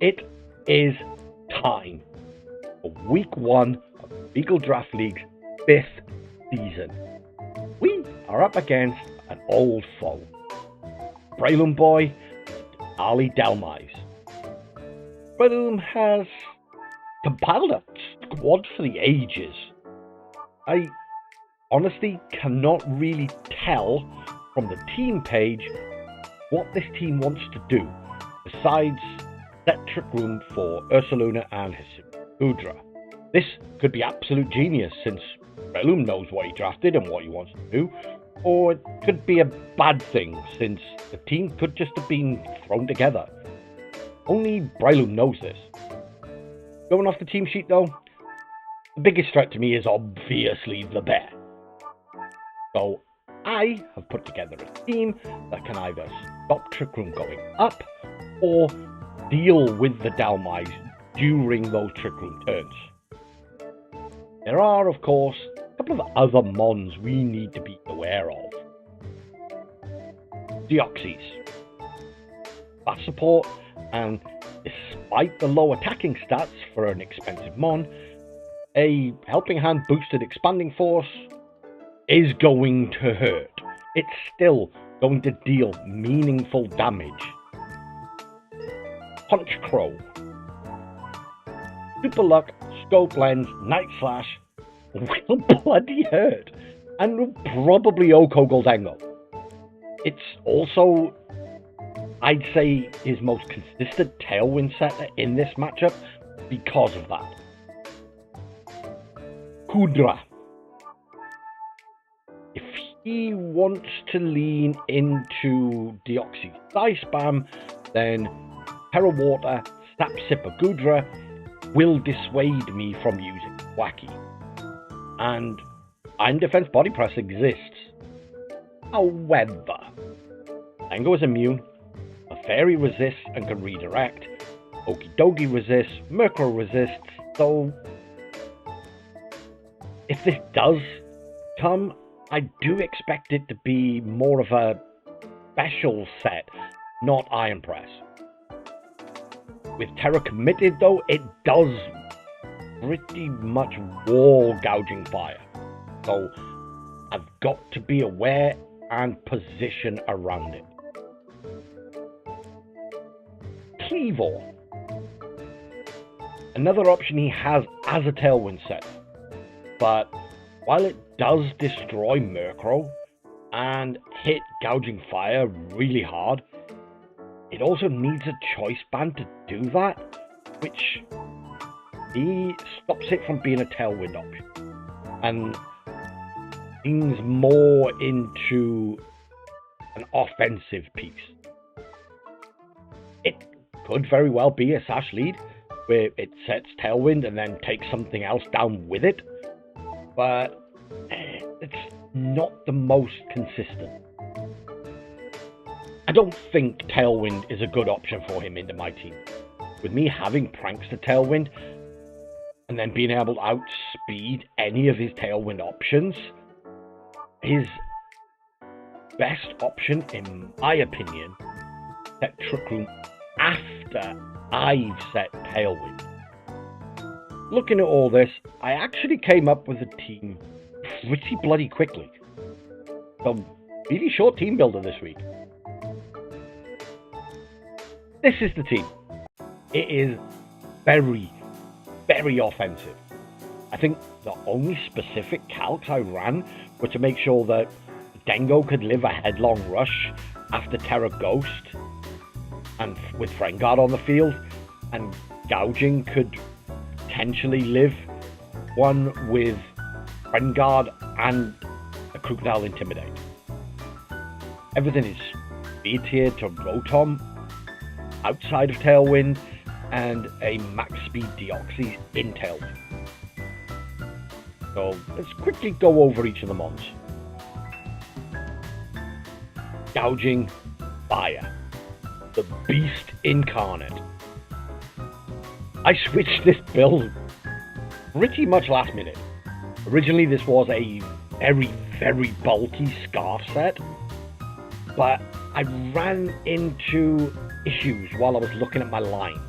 It is time for week 1 of Regal Draft Leagues' 5th season. We are up against an old foe, Braylon Boy and Denali Dhelmise. Braylon has compiled a squad for the ages. I honestly cannot really tell from the team page what this team wants to do, besides set Trick Room for Ursaluna and Gudra. This could be absolute genius, since Braylon knows what he drafted and what he wants to do, or it could be a bad thing, since the team could just have been thrown together. Only Braylon knows this. Going off the team sheet though, the biggest threat to me is obviously the bear. So I have put together a team that can either stop Trick Room going up or deal with the Dhelmise during those Trick Room turns. There are, of course, a couple of other mons we need to be aware of. Deoxys. Fast support, and despite the low attacking stats for an expensive mon, a Helping Hand boosted expanding force is going to hurt. It's still going to deal meaningful damage. Punch Crow. Super Luck, Scope Lens, Night Slash will bloody hurt, and will probably Oko Goldengo. It's also, I'd say, his most consistent Tailwind setter in this matchup because of that. Kudra. If he wants to lean into Deoxys Side Spam, then Terra Water, Sap Sipper Gudra will dissuade me from using Wacky. And Iron Defense Body Press exists. However, Tango is immune, a Fairy resists and can redirect, Okidogi resists, Murkrow resists, so if this does come, I do expect it to be more of a special set, not Iron Press. With Terra committed though, it does pretty much wall Gouging Fire, so I've got to be aware and position around it. Cleavor. Another option he has as a Tailwind set, but while it does destroy Murkrow and hit Gouging Fire really hard, it also needs a choice band to do that, which he stops it from being a Tailwind option and leans more into an offensive piece. It could very well be a Sash lead where it sets Tailwind and then takes something else down with it, but it's not the most consistent. I don't think Tailwind is a good option for him into my team. With me having Prankster Tailwind and then being able to outspeed any of his Tailwind options, his best option, in my opinion, set Trick Room after I've set Tailwind. Looking at all this, I actually came up with a team pretty bloody quickly. So, really short team builder this week. This is the team. It is very, very offensive. I think the only specific calcs I ran were to make sure that Dengo could live a headlong rush after Terra Ghost and with Friend Guard on the field, and Gouging could potentially live one with Friend Guard and a Crocodile Intimidate. Everything is speed tiered to Rotom outside of Tailwind and a max speed Deoxys in Tailwind. So let's quickly go over each of the mons. Gouging Fire, the Beast Incarnate. I switched this build pretty much last minute. Originally this was a very, very bulky Scarf set, but I ran into issues while I was looking at my lines.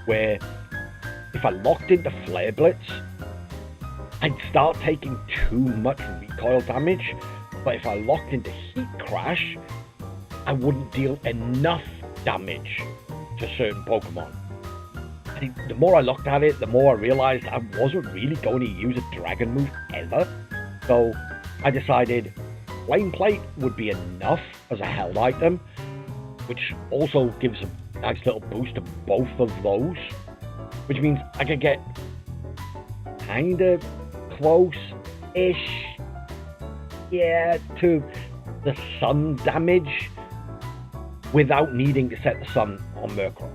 where if I locked into Flare Blitz, I'd start taking too much recoil damage, but if I locked into Heat Crash, I wouldn't deal enough damage to certain Pokemon. And the more I looked at it, the more I realized I wasn't really going to use a Dragon move ever. So I decided Flame Plate would be enough as a held item, which also gives a nice little boost to both of those, which means I could get kinda close-ish, yeah, to the sun damage without needing to set the sun on Murkrow.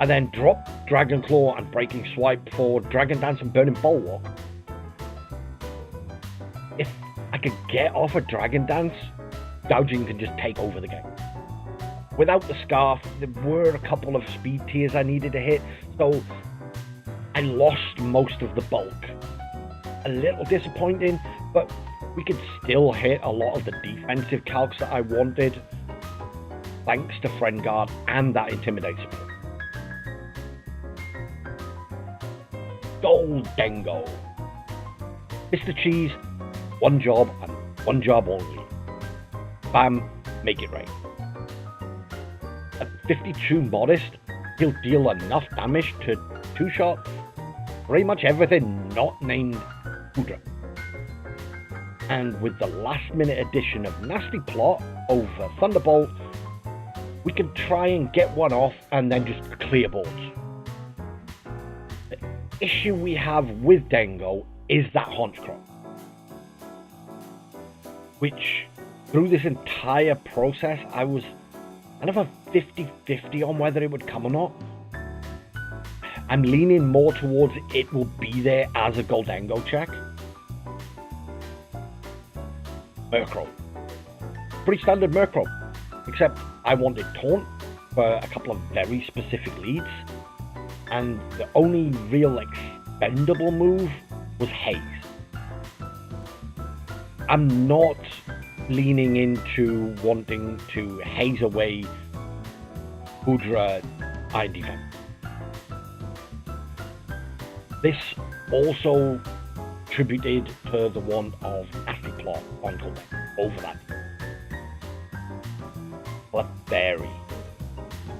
I then drop Dragon Claw and Breaking Swipe for Dragon Dance and Burning Bulwark. If I could get off a Dragon Dance, Gouging can just take over the game. Without the Scarf, there were a couple of speed tiers I needed to hit, so I lost most of the bulk. A little disappointing, but we could still hit a lot of the defensive calcs that I wanted, thanks to Friend Guard and that Intimidate support. Goldengo. Mr. Cheese, one job and one job only. Bam, make it rain. At 52 Modest, he'll deal enough damage to two-shot pretty much everything not named Hydra. And with the last-minute addition of Nasty Plot over Thunderbolt, we can try and get one off and then just clear boards. The issue we have with Dengo is that Honchkrow, which through this entire process I was kind of a 50-50 on whether it would come or not. I'm leaning more towards it will be there as a Goldengo check. Murkrow. Pretty standard Murkrow, except I wanted Taunt for a couple of very specific leads, and the only real expendable move was Haze. I'm not leaning into wanting to haze away Hydra Iron Defense. This also attributed to the want of Nasty Plot on Goldengo over that. Clefairy.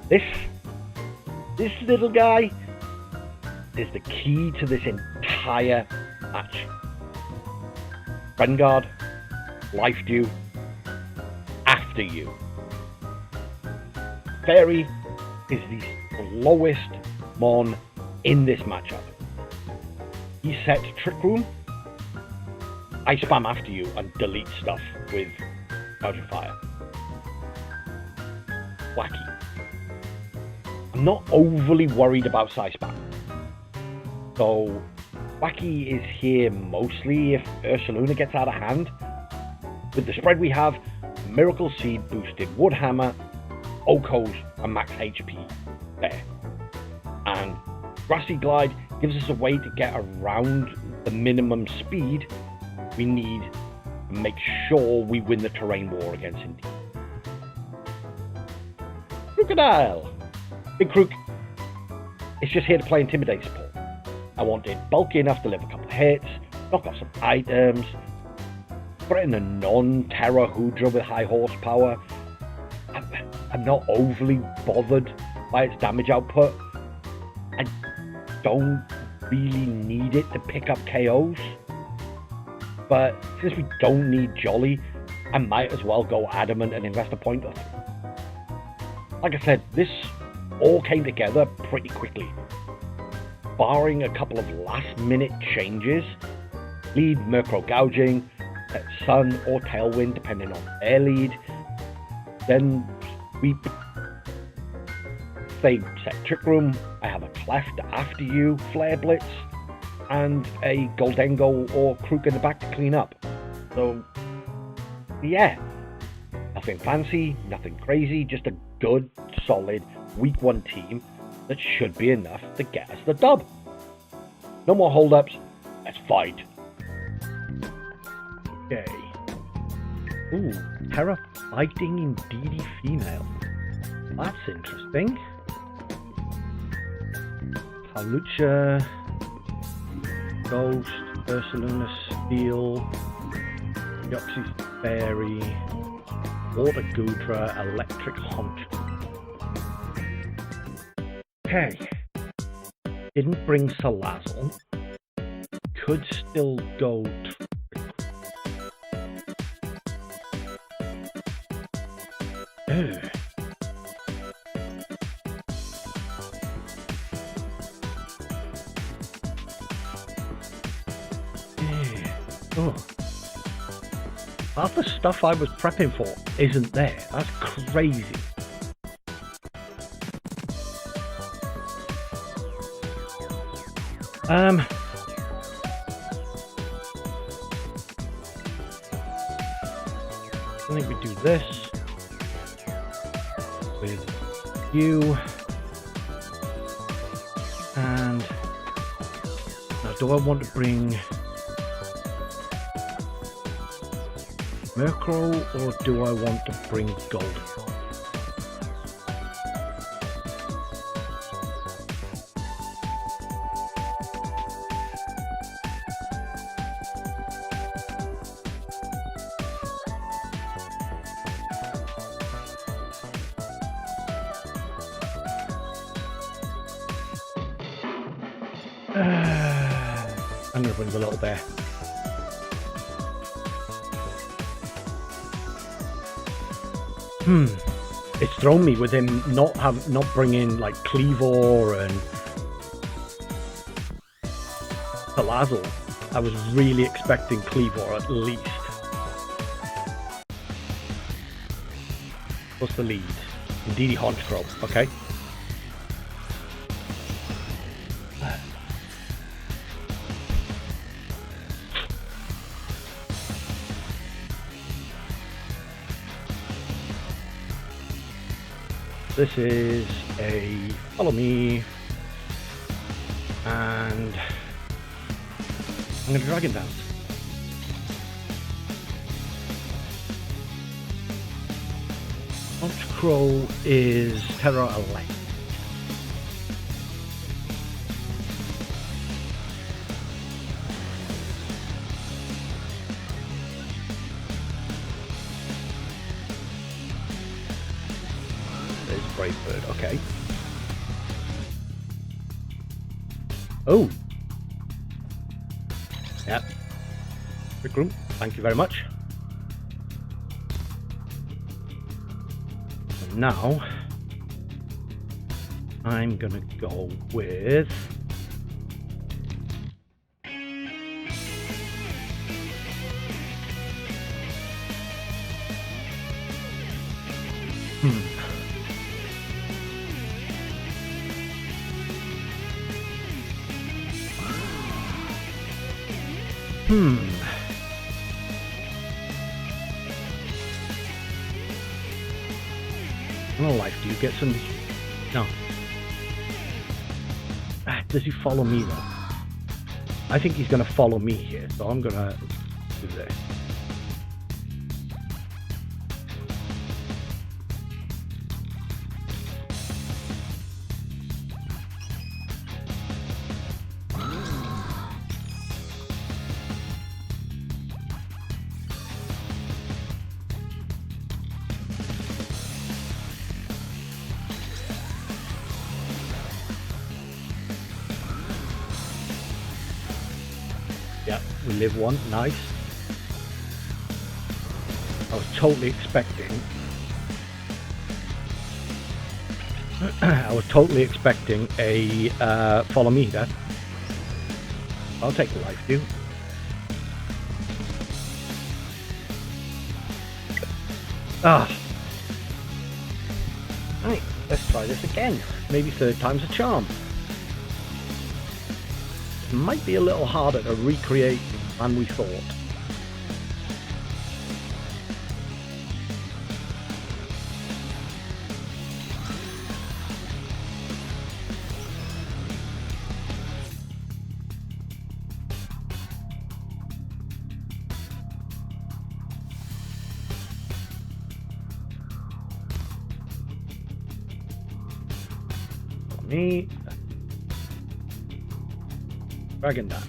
This little guy is the key to this entire match. Friend Guard, Life Dew, After You. Fairy is the slowest mon in this matchup. He set Trick Room, I spam After You and delete stuff with Gouging Fire. Wacky. I'm not overly worried about Psy Spam. So Wacky is here mostly if Ursaluna gets out of hand. With the spread we have, Miracle Seed boosted Woodhammer, Okos and max HP there. And Grassy Glide gives us a way to get around the minimum speed we need to make sure we win the terrain war against Indeed. Crocodile! Big Crook. It's just here to play Intimidate support. I want it bulky enough to live a couple of hits, knock off some items, threaten a non-terror Hydra with high horsepower. I'm not overly bothered by its damage output. I don't really need it to pick up KOs. But since we don't need Jolly, I might as well go Adamant and invest a point or three. Like I said, this all came together pretty quickly. Barring a couple of last-minute changes, lead Murkrow Gouging, set Sun or Tailwind depending on their lead, then we say set Trick Room, I have a Cleft After You, Flare Blitz, and a Goldengo or Crook in the back to clean up. So, yeah, nothing fancy, nothing crazy, just a good, solid Week 1 team that should be enough to get us the dub. No more hold-ups, let's fight. Okay. Ooh, Terra fighting Indeedee female. That's interesting. Lucha, Ghost, Ursaluna Steel, Deoxys Fairy, Water Gudra, Electric Hunt. Okay. Didn't bring Salazzle. Could still go. Oh. Half the stuff I was prepping for isn't there. That's crazy. I think we do this with you. And now, do I want to bring Murkrow or do I want to bring Gold? I'm going to bring the little bear. It's thrown me with him not bringing like Cleavor and Salazzle. I was really expecting Cleavor at least. What's the lead? Indeed, Honchcrow. Okay. This is a follow me, and I'm going to Dragon Dance. Honchcrow is Terra Elect. Brave Bird, okay. Oh. Yep. Quick room, thank you very much. And now, I'm gonna go with No life, do you get some? No. Does he follow me though? I think he's gonna follow me here, so I'm gonna do this. Yeah, we live one, nice. I was totally expecting a follow me there. I'll take the life view. Right, let's try this again. Maybe third time's a charm. Might be a little harder to recreate than we thought. Me. Dragon down.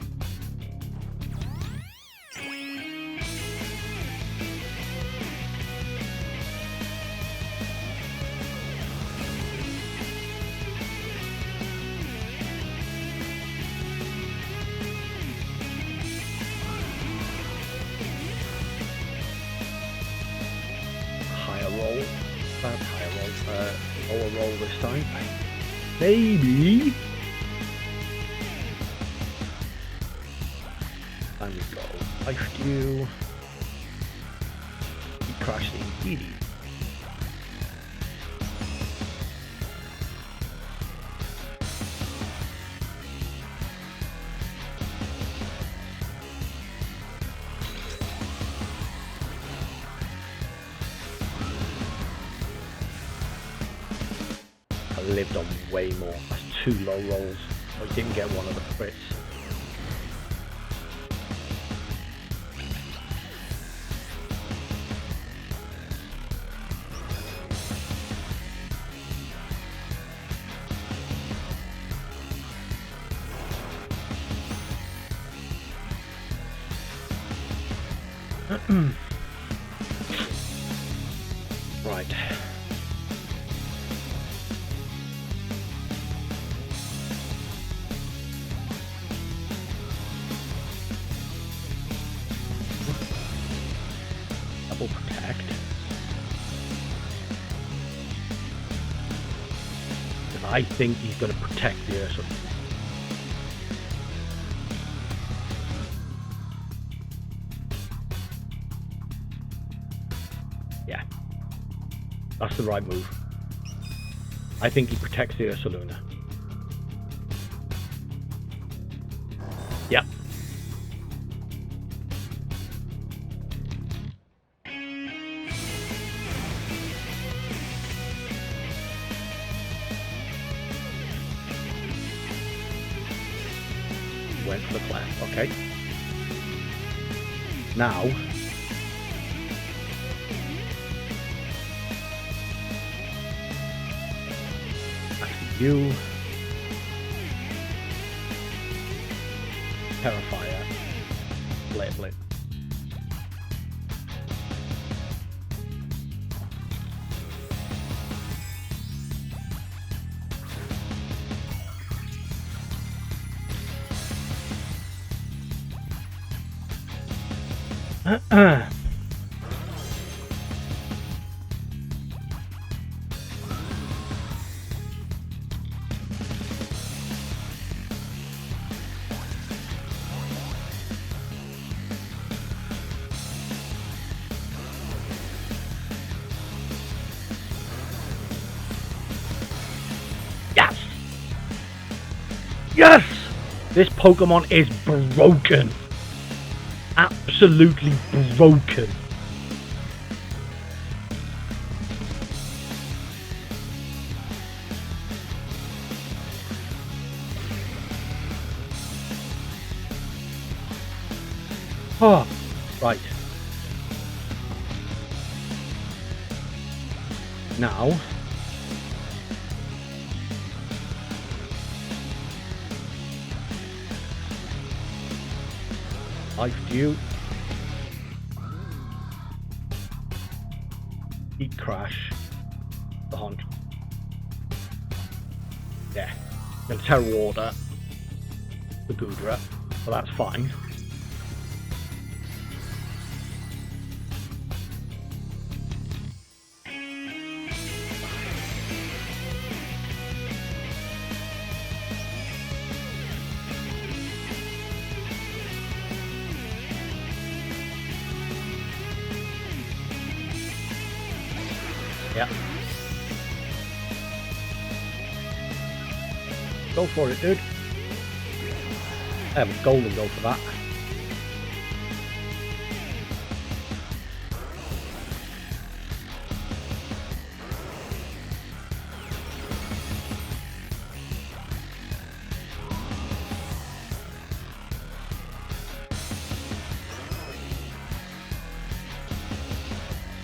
Lower roll this time. Maybe. And we go. Life stew. He crashed indeed. Lived on way more. That's 2 low rolls. I didn't get one of the crits. Right. Protect. I think he's going to protect the Ursa. Yeah, that's the right move. I think he protects the Ursaluna. Yep. Went for the clef, okay. Now, after you, Terrifier, Blade. Yes! Yes! This Pokemon is broken. Absolutely broken. Oh, right. Now, life dew. Heat crash. The hunt. Yeah. Gonna Terra Water the Goodra, so that's fine. Yeah. Go for it, dude. Golden go for that.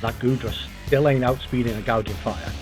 That Goodra still ain't outspeeding a Gouging Fire.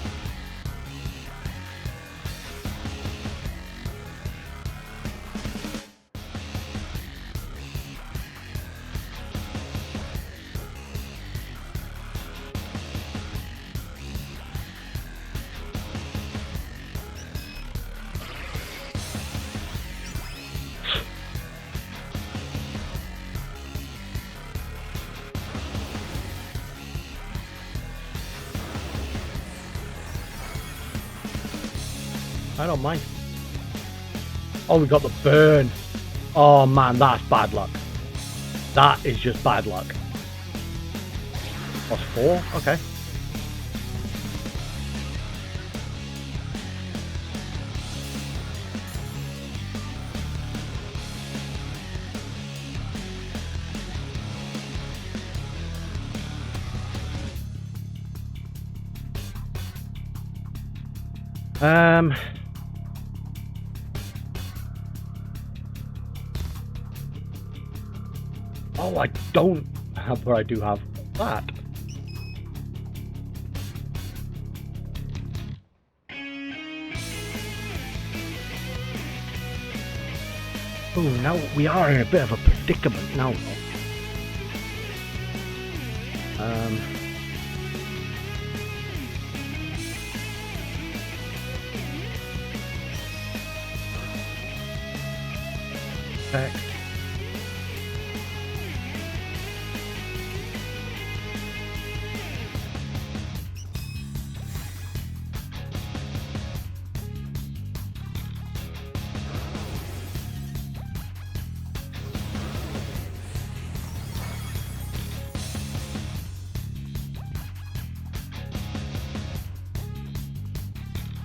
I don't mind. Oh, we got the burn. Oh man, that's bad luck. That is just bad luck. +4, okay. Oh, I don't have where I do have that. Oh, now we are in a bit of a predicament now. Effect.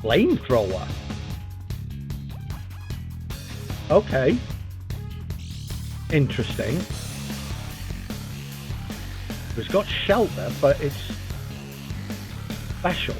Flamethrower. Okay. Interesting. It's got shelter, but it's special.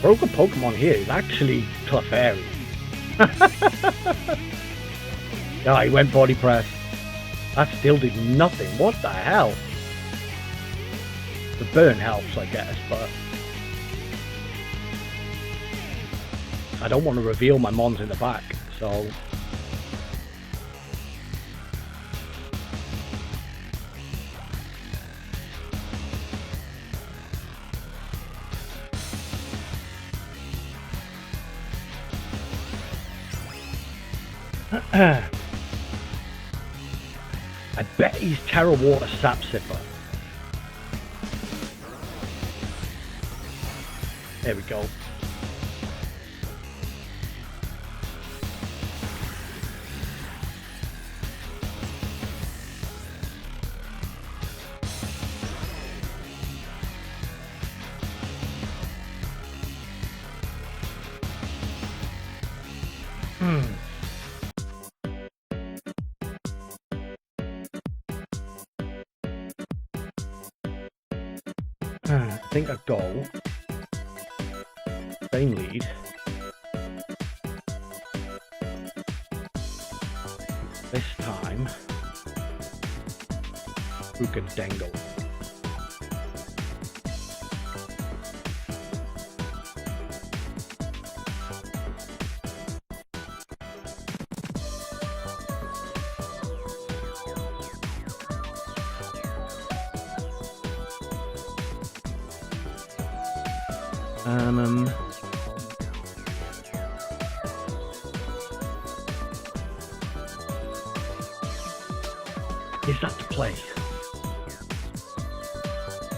Broken Pokemon here is actually Clefairy. Yeah, he went body press. That still did nothing. What the hell? The burn helps, I guess, but I don't want to reveal my mons in the back, so I bet he's Terra Water Sap Sipper. There we go. I think I go same lead. This time Dango. Is that the play?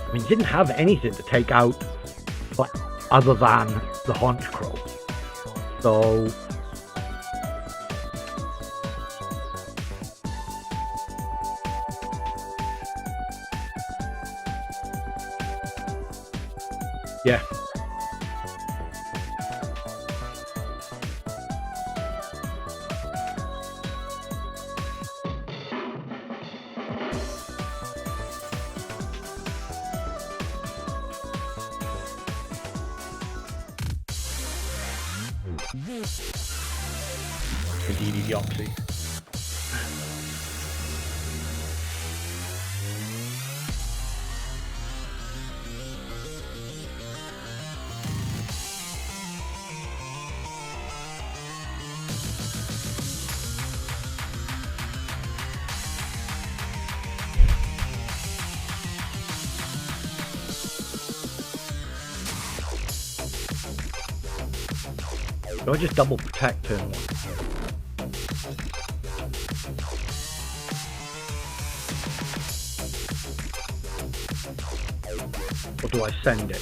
I mean, he didn't have anything to take out other than the Haunch Crow. So Yeah. Indeed, Oxy. Do I just double protect turn one? Or do I send it?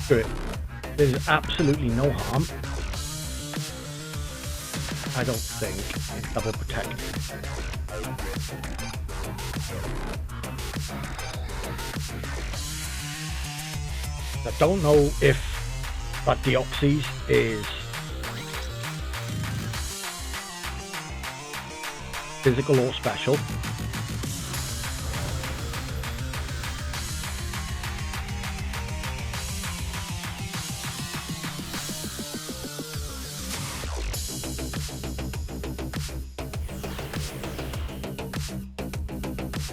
Good. There's absolutely no harm, I don't think, in double protecting. I don't know if that Deoxys is physical or special.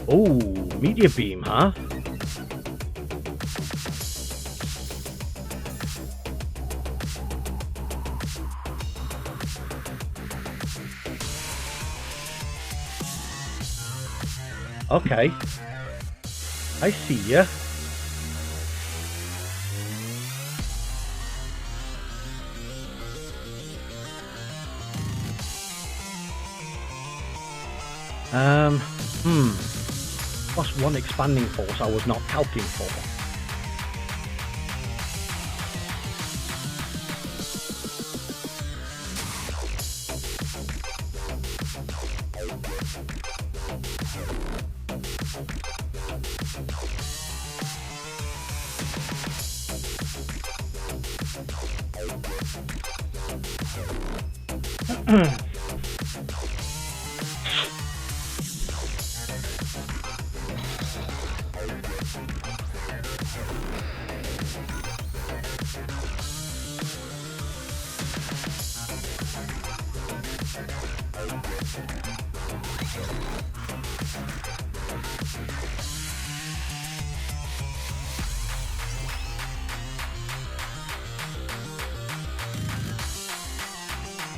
Oh, media beam, huh? Okay, I see ya. Plus one expanding force I was not calculating for.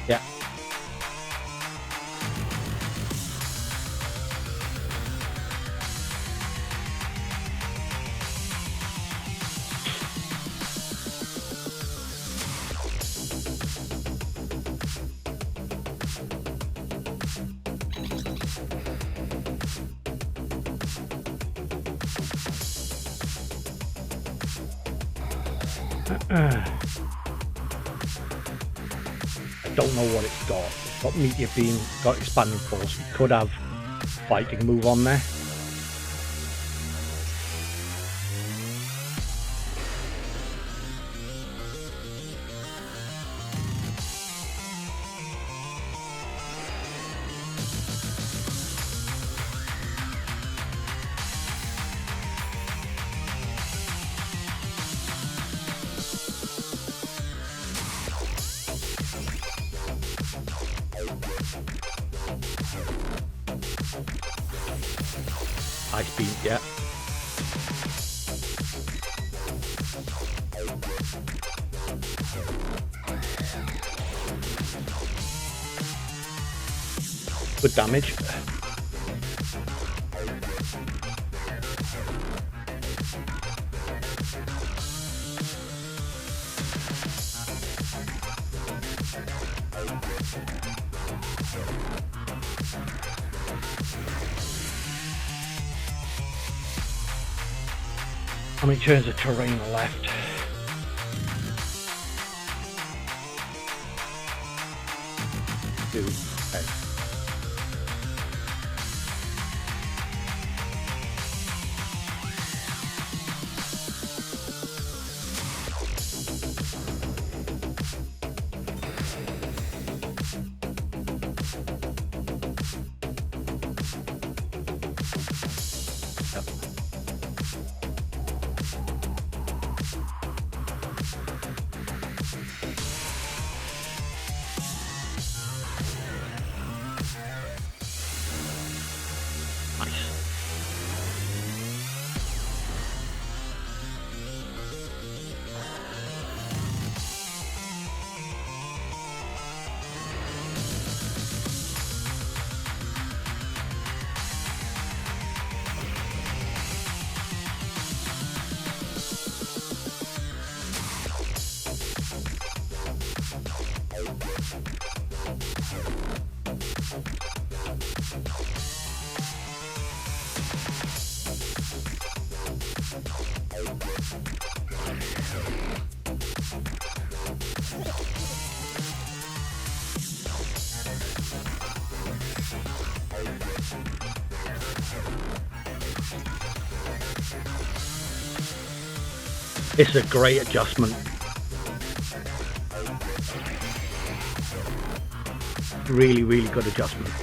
Yeah. I don't know what it's got. It's got meteor beam, got expanding force. It could have fighting move on there. Ice beam, yeah. Good damage. How many turns of terrain left? Two. Okay. It's a great adjustment. Really, really good adjustment.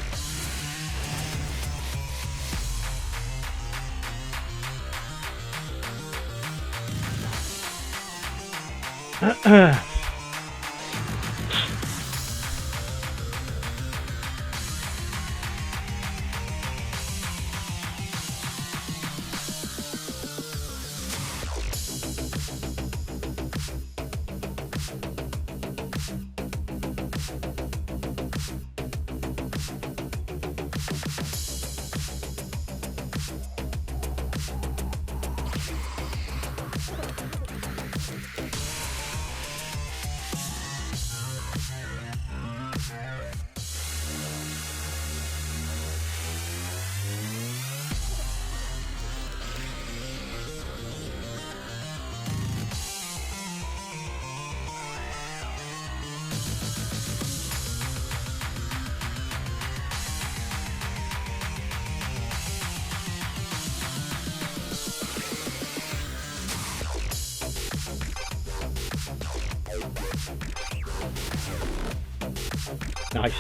Nice.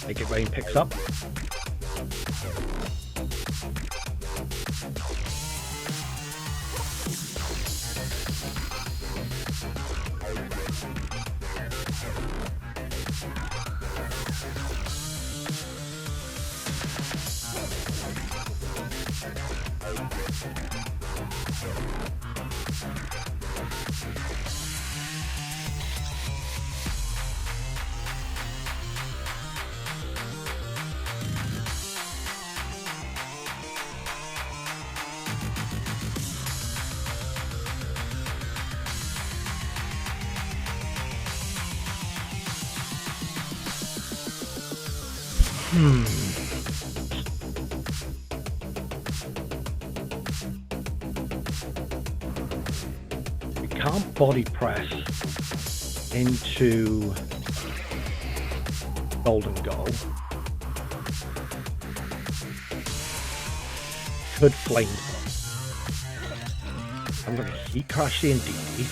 Make it rain picks up. We can't body press into golden goal. Could flame throw. I'm going to heat crash the Indeedee,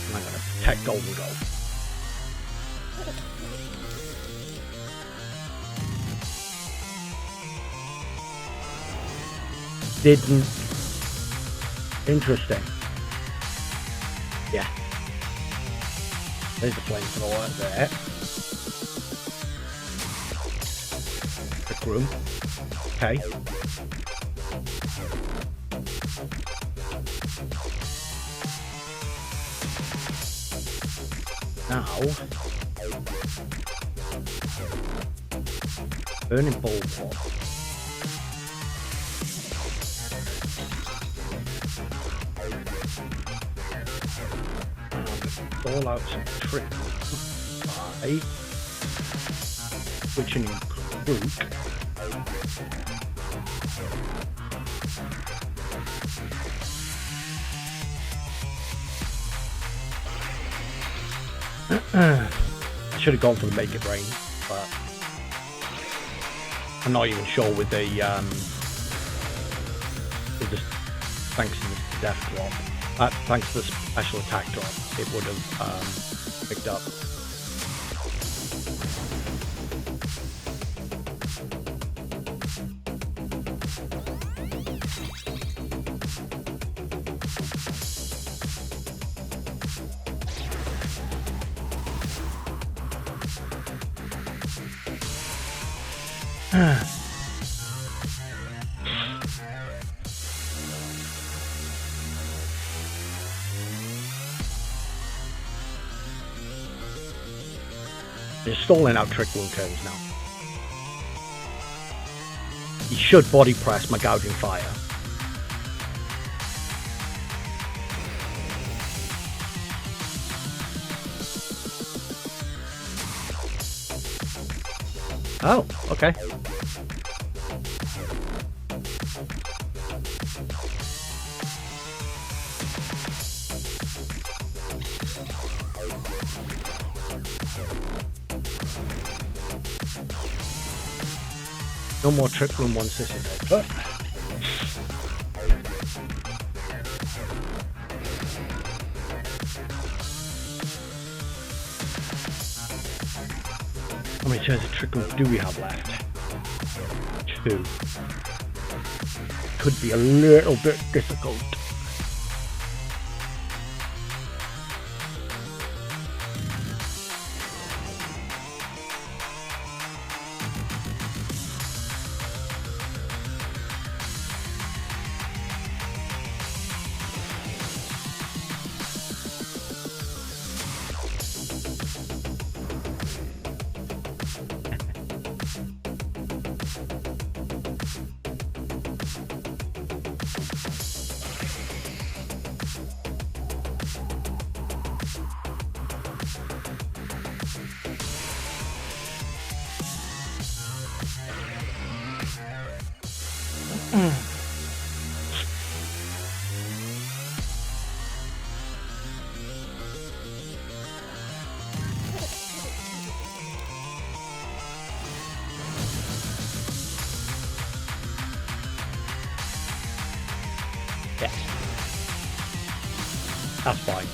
and I'm going to protect golden goal. Didn't. Interesting. Yeah. There's the flamethrower there. Quick room. Okay. Now, burning bulwark. All out some tricks by switching in Crook. I should have gone for the make it rain, but I'm not even sure with the thanks to the death drop, thanks to the special attack drop, it would have picked up. They're stalling out trick wound turns now. He should body press my gouging fire. Oh, okay. No more trick room once this is over. How many turns of trick rooms do we have left? 2. Could be a little bit difficult. Yes. That's fine.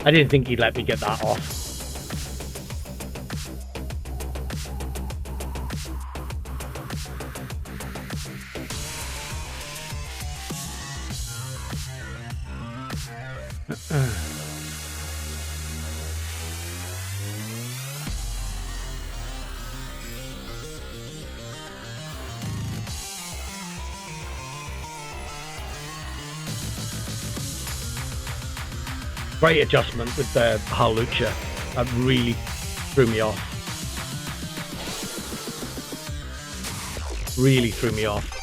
I didn't think he'd let me get that off. Great adjustment with the Halucha. That really threw me off. Really threw me off.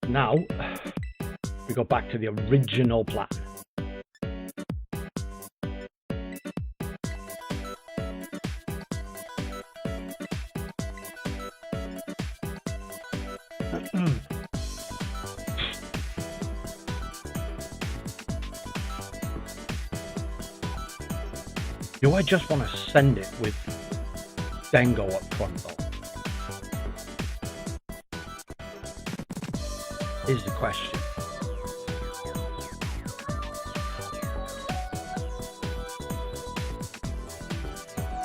Now, we go back to the original plan. Do I just want to send it with Dengo up front though? Is the question.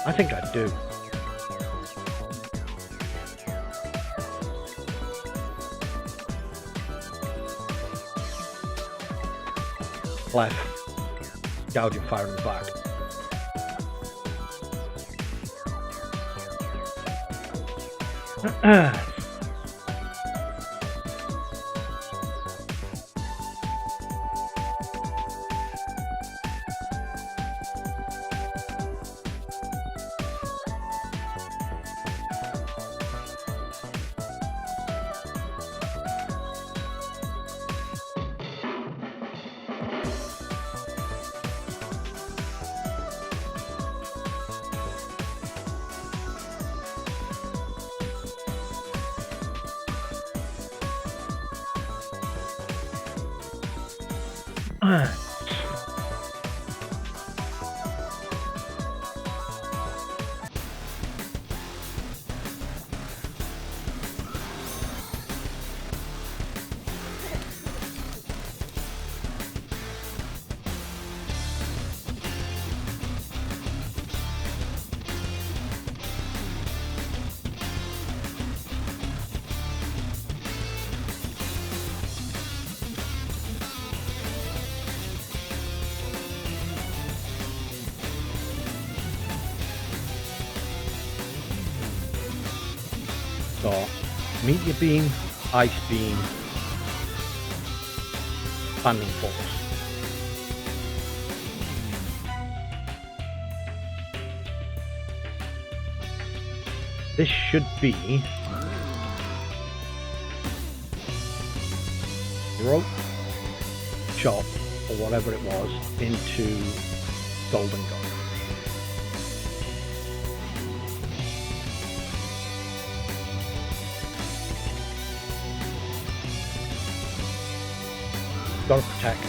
I think I do. left, gouging fire in the back. So, meteor beam, ice beam, standing force. This should be rope, chop, or whatever it was, into golden gun. Gotta protect.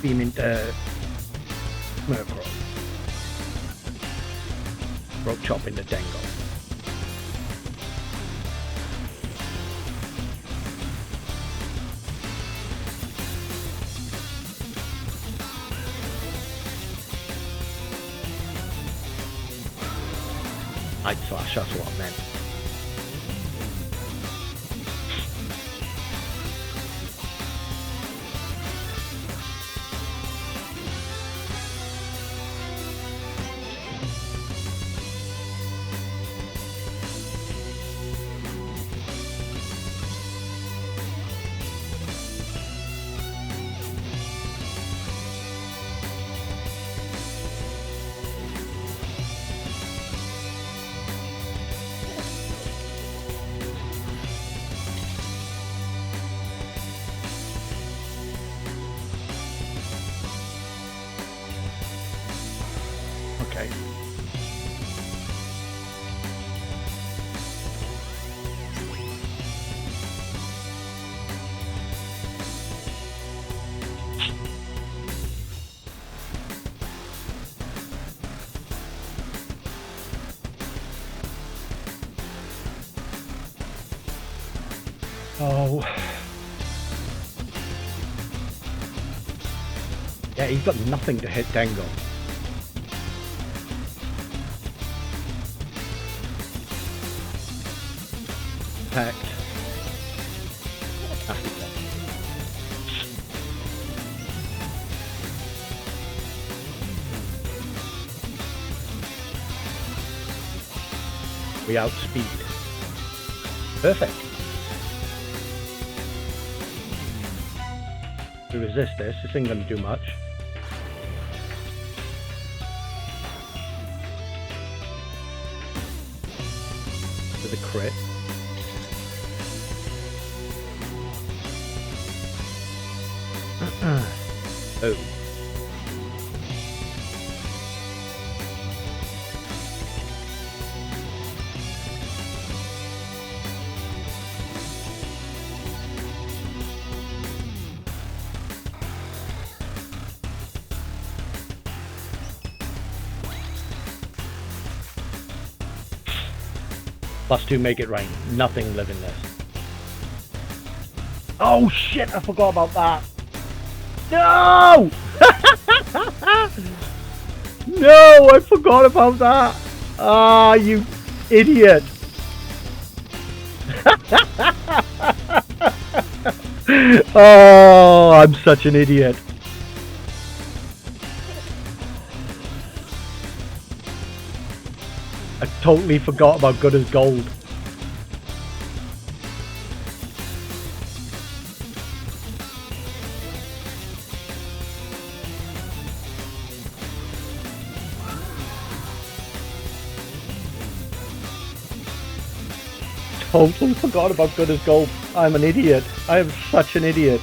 Beam into Murkrow. Rope chop into Dengo. Night Slash, that's what I meant. Okay. Oh. Yeah, he's got nothing to hit Dengo. Packed. We outspeed. Perfect. To resist this ain't gonna do much. With a crit. Oh. +2 make it rain. Nothing living this. Oh shit, I forgot about that. No! No, I forgot about that. Ah, you idiot. Oh, I'm such an idiot. I totally forgot about good as gold. Totally forgot about good as gold. I'm an idiot. I am such an idiot.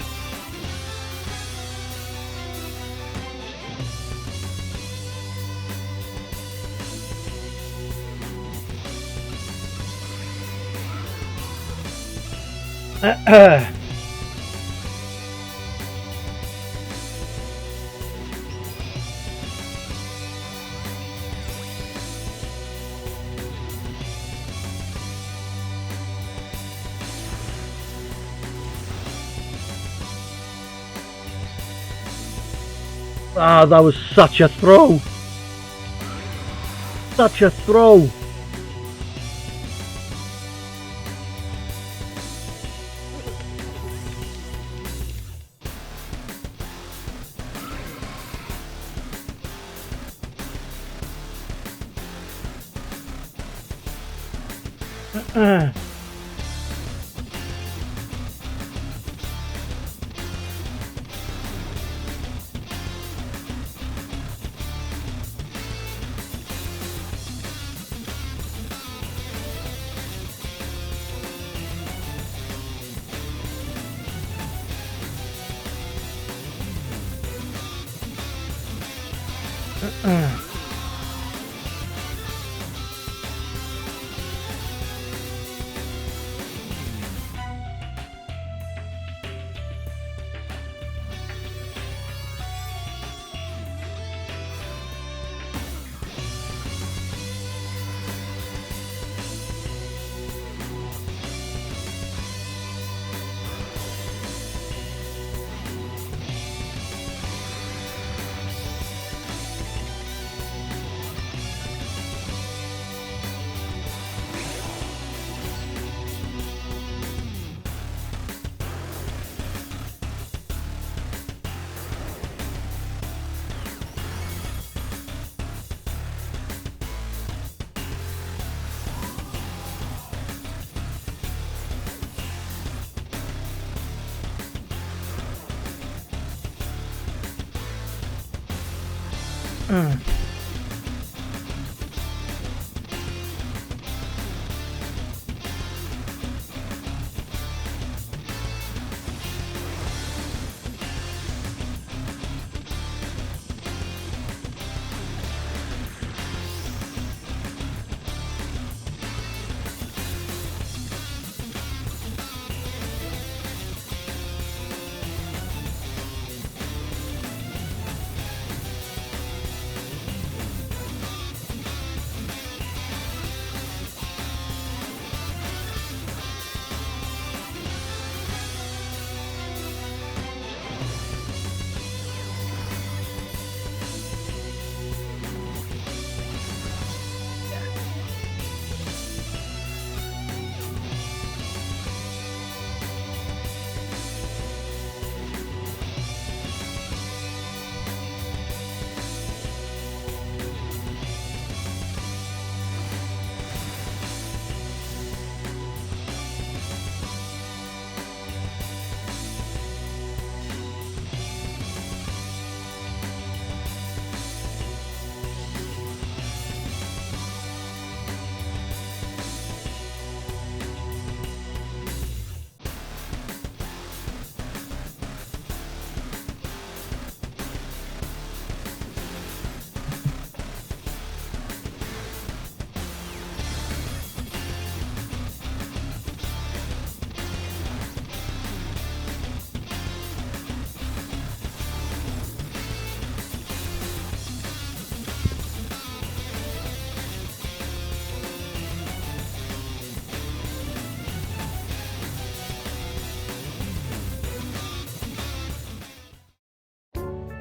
Ah, that was such a throw. Such a throw.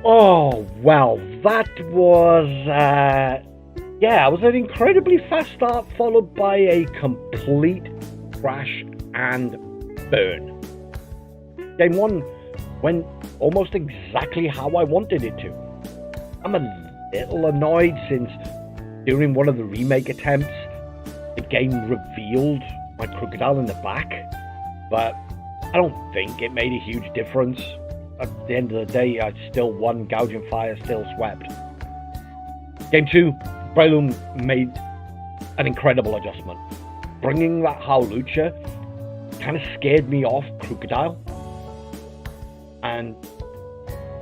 Oh, well, that was, it was an incredibly fast start followed by a complete crash and burn. Game 1 went almost exactly how I wanted it to. I'm a little annoyed since during one of the remake attempts, the game revealed my crocodile in the back, but I don't think it made a huge difference. At the end of the day, I still won, gouging fire still swept. Game 2, Breloom made an incredible adjustment. Bringing that Howlucha kind of scared me off crocodile. And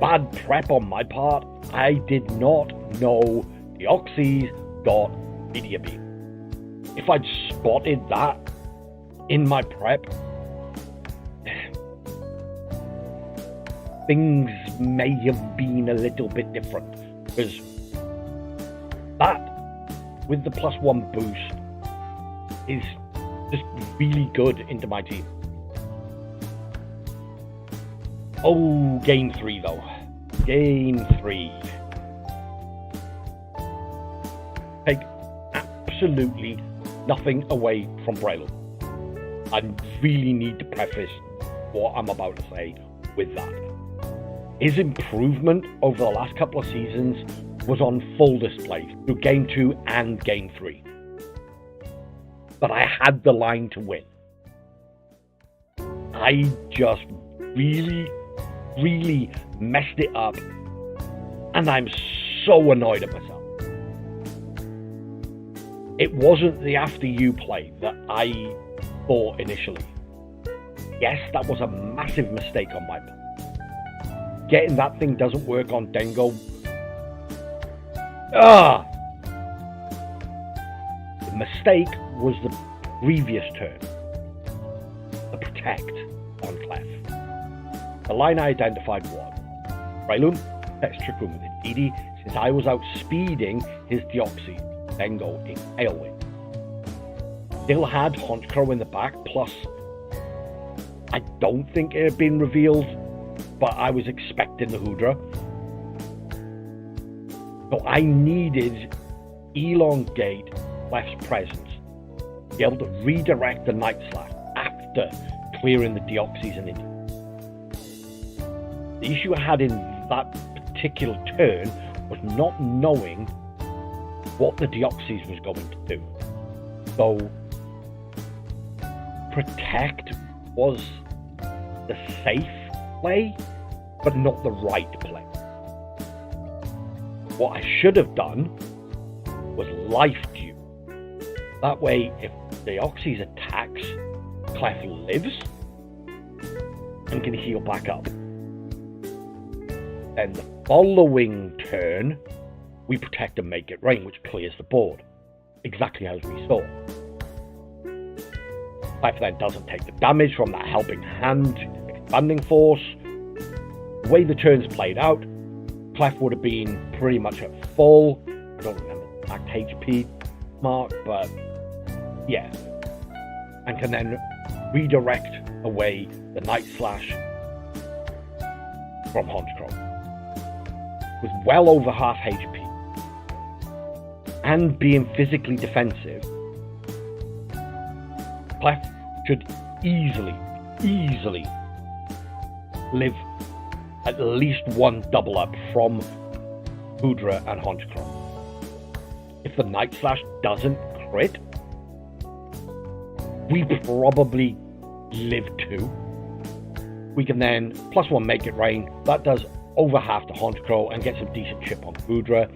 bad prep on my part, I did not know Dhelmise got Meteor Beam. If I'd spotted that in my prep, things may have been a little bit different, because that with the +1 boost is just really good into my team. Oh, game 3 though. Game 3. Take absolutely nothing away from Breloom. I really need to preface what I'm about to say with that. His improvement over the last couple of seasons was on full display through Game 2 and Game 3. But I had the line to win. I just really messed it up, and I'm so annoyed at myself. It wasn't the after you play that I thought initially. Yes, that was a massive mistake on my part. Getting that thing doesn't work on Dengo. The mistake was the previous turn. The protect on Clef. The line I identified was Breloom protects Trick Room with Indeedee since I was outspeeding his Dhelmise Dengo in Tailwind. Still had Honchcrow in the back, plus I don't think it had been revealed, but I was expecting the Hoodra. So I needed elongate Clef's presence, be able to redirect the Night Slash after clearing the Dhelmise and Indeedee. The issue I had in that particular turn was not knowing what the Dhelmise was going to do. So protect was the safe play, but not the right play. What I should have done was life dew. That way, if Dhelmise attacks, Clef lives and can heal back up. Then the following turn, we protect and make it rain, which clears the board, exactly as we saw. Clef then doesn't take the damage from that helping hand expanding force. The way the turns played out, Clef would have been pretty much at full. I don't remember the exact HP mark, but yeah. And can then redirect away the Night Slash from Honchcrow. With well over half HP. And being physically defensive, Clef should easily live at least one double up from Hoodra and Honchcrow. If the Night Slash doesn't crit, we probably live 2. We can then +1 make it rain. That does over half to Honchcrow and get some decent chip on Hoodra.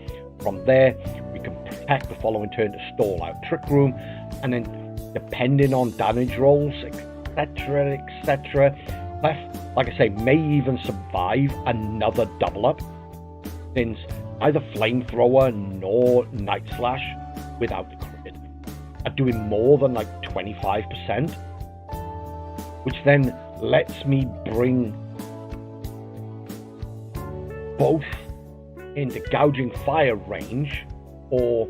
From there, we can protect the following turn to stall out Trick Room, and then depending on damage rolls, etc, Clef, like I say, may even survive another double up, since neither Flamethrower nor Night Slash without the crit are doing more than like 25%, which then lets me bring both into gouging fire range, or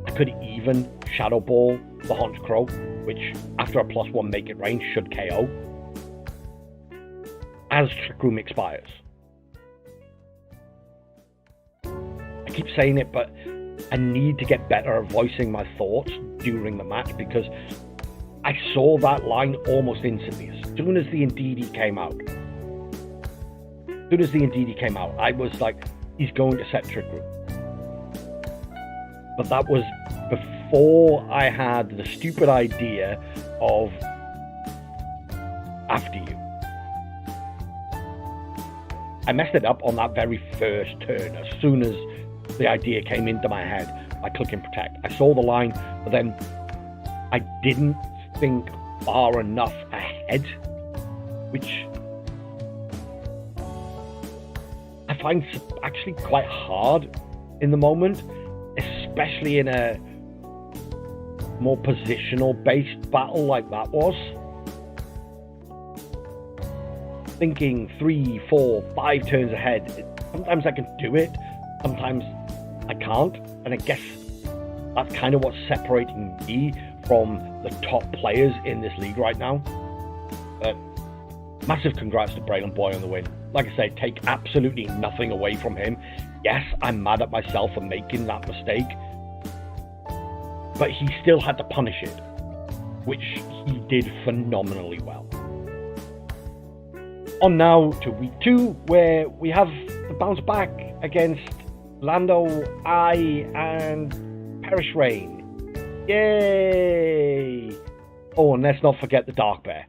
I could even Shadow Ball the Honchcrow, which after a +1 make it range should KO as Trick Room expires. keep saying it, but I need to get better at voicing my thoughts during the match, because I saw that line almost instantly. As soon as the Indeedee came out, I was like, he's going to set Trick Room. But that was before I had the stupid idea of After You. I messed it up on that very first turn. As soon as the idea came into my head, I click and protect. I saw the line, but then I didn't think far enough ahead, which I find actually quite hard in the moment, especially in a more positional based battle like that was. Thinking 3, 4, 5 turns ahead, sometimes I can do it, sometimes I can't, and I guess that's kind of what's separating me from the top players in this league right now. But massive congrats to Braylon Boy on the win. Like I say, take absolutely nothing away from him. Yes, I'm mad at myself for making that mistake, but he still had to punish it, which he did phenomenally well. On now to week 2, where we have the bounce back against Lando, I, and Perish Rain. Yay! Oh, and let's not forget the Dark Bear.